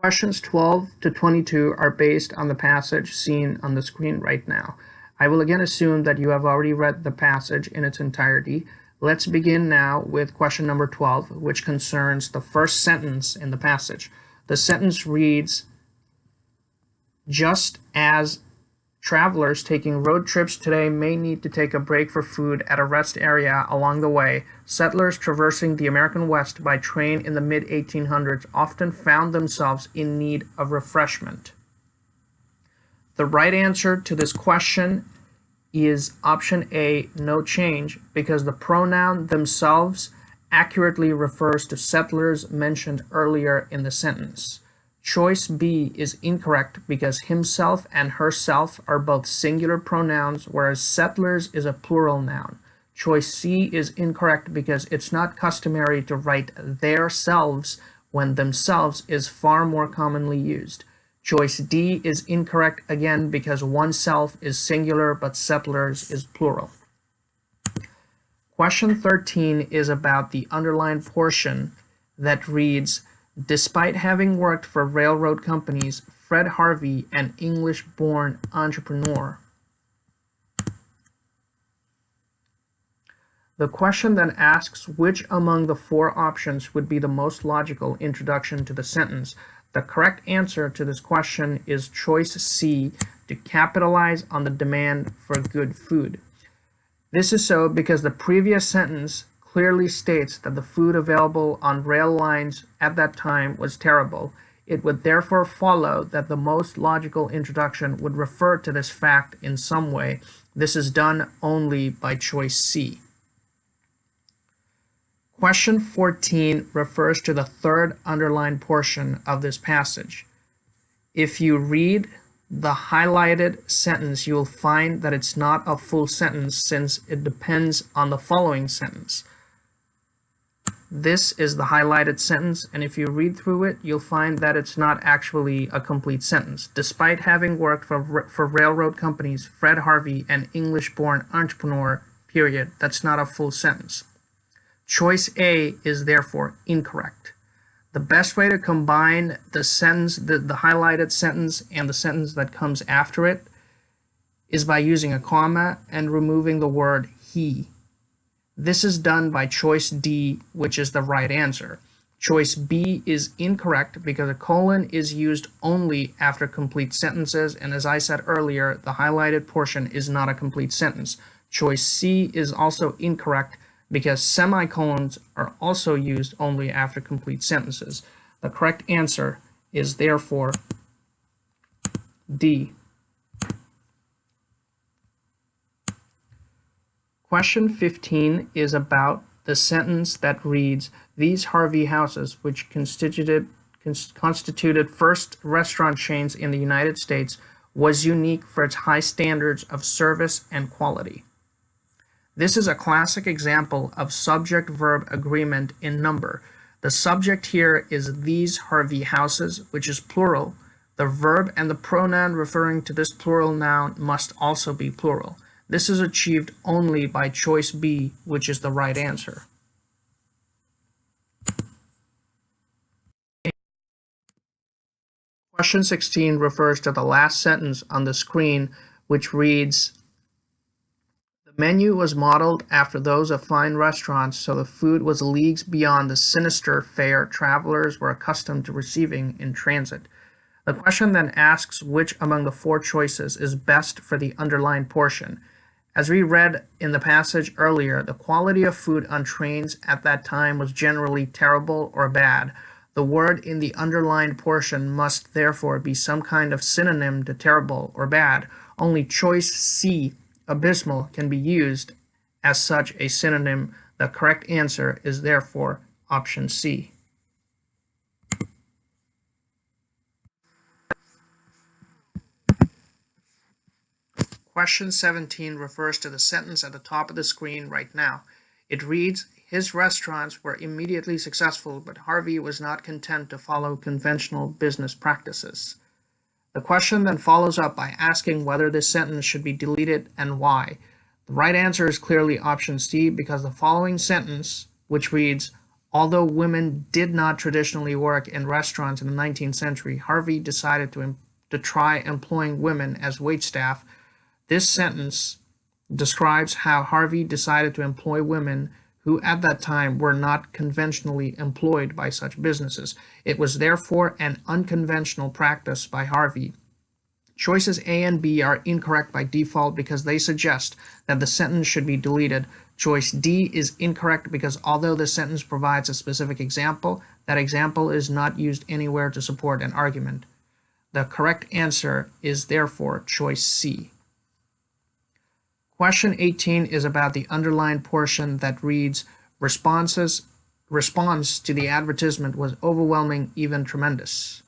Questions 12 to 22 are based on the passage seen on the screen right now. I will again assume that you have already read the passage in its entirety. Let's begin now with question number 12, which concerns the first sentence in the passage. The sentence reads, "Just as travelers taking road trips today may need to take a break for food at a rest area along the way, settlers traversing the American West by train in the mid-1800s often found themselves in need of refreshment." The right answer to this question is option A, no change, because the pronoun themselves accurately refers to settlers mentioned earlier in the sentence. Choice B is incorrect because himself and herself are both singular pronouns, whereas settlers is a plural noun. Choice C is incorrect because it's not customary to write their selves when themselves is far more commonly used. Choice D is incorrect again because oneself is singular but settlers is plural. Question 13 is about the underlined portion that reads, "Despite having worked for railroad companies, Fred Harvey, an English-born entrepreneur." The question then asks which among the four options would be the most logical introduction to the sentence. The correct answer to this question is choice C, to capitalize on the demand for good food. This is so because the previous sentence clearly states that the food available on rail lines at that time was terrible. It would therefore follow that the most logical introduction would refer to this fact in some way. This is done only by choice C. Question 14 refers to the third underlined portion of this passage. If you read the highlighted sentence, you'll find that it's not a full sentence since it depends on the following sentence. This is the highlighted sentence, and if you read through it, you'll find that it's not actually a complete sentence. Despite having worked for railroad companies, Fred Harvey, an English-born entrepreneur, period. That's not a full sentence. Choice A is therefore incorrect. The best way to combine the sentence, the highlighted sentence, and the sentence that comes after it is by using a comma and removing the word he. This is done by choice D, which is the right answer. Choice B is incorrect because a colon is used only after complete sentences, and as I said earlier, the highlighted portion is not a complete sentence. Choice C is also incorrect because semicolons are also used only after complete sentences. The correct answer is therefore D. Question 15 is about the sentence that reads, "These Harvey houses, which constituted first restaurant chains in the United States, was unique for its high standards of service and quality." This is a classic example of subject-verb agreement in number. The subject here is these Harvey houses, which is plural. The verb and the pronoun referring to this plural noun must also be plural. This is achieved only by choice B, which is the right answer. Question 16 refers to the last sentence on the screen, which reads, "The menu was modeled after those of fine restaurants, so the food was leagues beyond the sinister fare travelers were accustomed to receiving in transit." The question then asks which among the four choices is best for the underlined portion. As we read in the passage earlier, the quality of food on trains at that time was generally terrible or bad. The word in the underlined portion must therefore be some kind of synonym to terrible or bad. Only choice C, abysmal, can be used as such a synonym. The correct answer is therefore option C. Question 17 refers to the sentence at the top of the screen right now. It reads, "His restaurants were immediately successful, but Harvey was not content to follow conventional business practices." The question then follows up by asking whether this sentence should be deleted and why. The right answer is clearly option C because the following sentence, which reads, Although women did not traditionally work in restaurants in the 19th century, Harvey decided to try employing women as waitstaff. This sentence describes how Harvey decided to employ women who at that time were not conventionally employed by such businesses. It was therefore an unconventional practice by Harvey. Choices A and B are incorrect by default because they suggest that the sentence should be deleted. Choice D is incorrect because although the sentence provides a specific example, that example is not used anywhere to support an argument. The correct answer is therefore choice C. Question 18 is about the underlined portion that reads, response to the advertisement was overwhelming, even tremendous.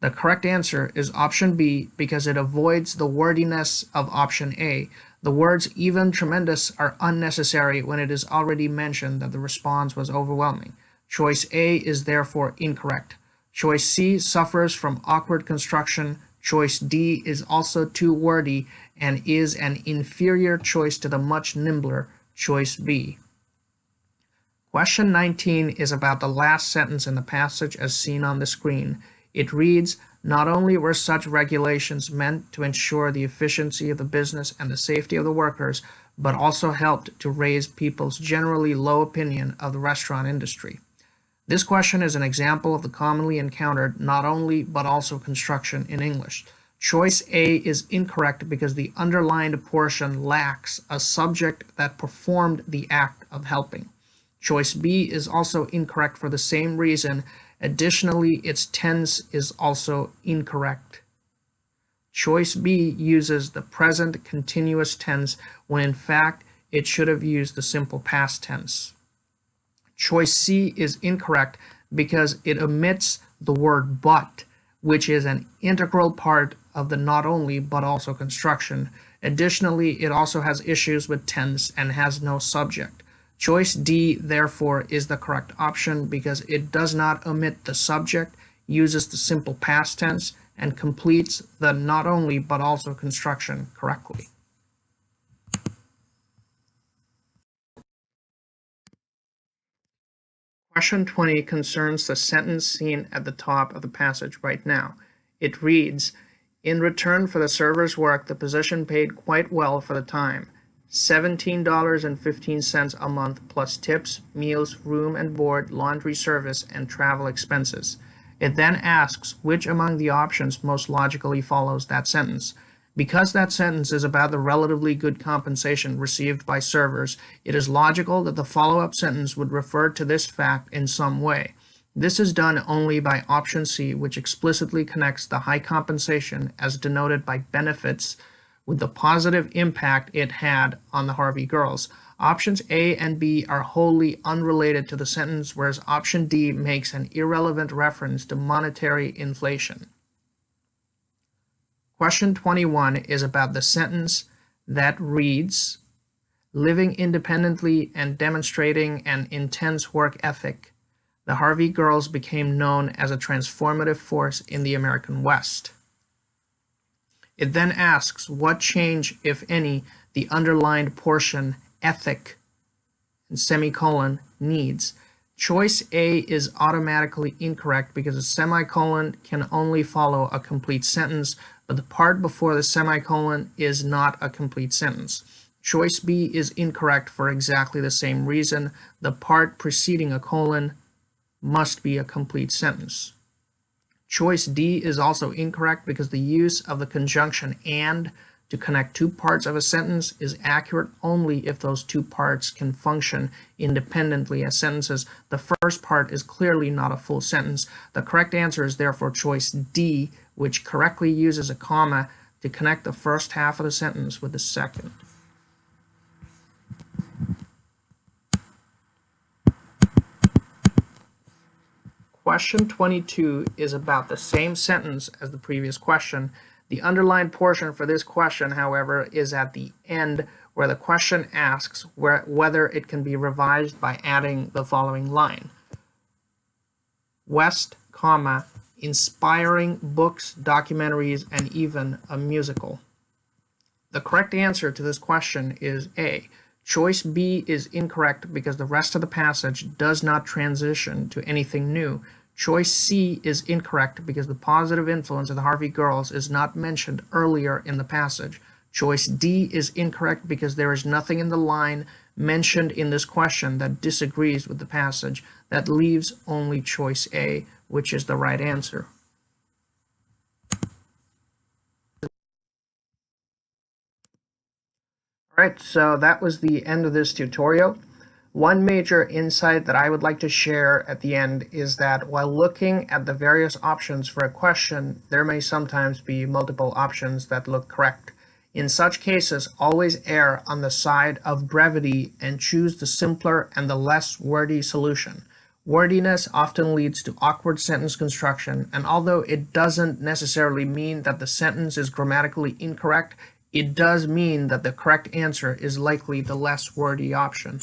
The correct answer is option B because it avoids the wordiness of option A. The words even tremendous are unnecessary when it is already mentioned that the response was overwhelming. Choice A is therefore incorrect. Choice C suffers from awkward construction. Choice D is also too wordy and is an inferior choice to the much nimbler choice B. Question 19 is about the last sentence in the passage as seen on the screen. It reads, not only were such regulations meant to ensure the efficiency of the business and the safety of the workers, but also helped to raise people's generally low opinion of the restaurant industry. This question is an example of the commonly encountered not only but also construction in English. Choice A is incorrect because the underlined portion lacks a subject that performed the act of helping. Choice B is also incorrect for the same reason. Additionally, its tense is also incorrect. Choice B uses the present continuous tense when in fact it should have used the simple past tense. Choice C is incorrect because it omits the word but, which is an integral part of the not only but also construction. Additionally, it also has issues with tense and has no subject. Choice D, therefore, is the correct option because it does not omit the subject, uses the simple past tense, and completes the not only but also construction correctly. Question 20 concerns the sentence seen at the top of the passage right now. It reads, in return for the server's work, the position paid quite well for the time. $17.15 a month plus tips, meals, room and board, laundry service, and travel expenses. It then asks which among the options most logically follows that sentence. Because that sentence is about the relatively good compensation received by servers, it is logical that the follow-up sentence would refer to this fact in some way. This is done only by option C, which explicitly connects the high compensation as denoted by benefits with the positive impact it had on the Harvey girls. Options A and B are wholly unrelated to the sentence, whereas option D makes an irrelevant reference to monetary inflation. Question 21 is about the sentence that reads, living independently and demonstrating an intense work ethic, the Harvey girls became known as a transformative force in the American West. It then asks what change, if any, the underlined portion ethic and semicolon needs. Choice A is automatically incorrect because a semicolon can only follow a complete sentence, but the part before the semicolon is not a complete sentence. Choice B is incorrect for exactly the same reason. The part preceding a colon must be a complete sentence. Choice D is also incorrect because the use of the conjunction and to connect two parts of a sentence is accurate only if those two parts can function independently as sentences. The first part is clearly not a full sentence. The correct answer is therefore choice D, which correctly uses a comma to connect the first half of the sentence with the second. Question 22 is about the same sentence as the previous question. The underlined portion for this question, however, is at the end where the question asks whether it can be revised by adding the following line. West, comma, inspiring books, documentaries, and even a musical. The correct answer to this question is A. Choice B is incorrect because the rest of the passage does not transition to anything new. Choice C is incorrect because the positive influence of the Harvey girls is not mentioned earlier in the passage. Choice D is incorrect because there is nothing in the line mentioned in this question that disagrees with the passage. That leaves only choice A, which is the right answer. Alright, so that was the end of this tutorial. One major insight that I would like to share at the end is that while looking at the various options for a question, there may sometimes be multiple options that look correct. In such cases, always err on the side of brevity and choose the simpler and the less wordy solution. Wordiness often leads to awkward sentence construction, and although it doesn't necessarily mean that the sentence is grammatically incorrect, it does mean that the correct answer is likely the less wordy option.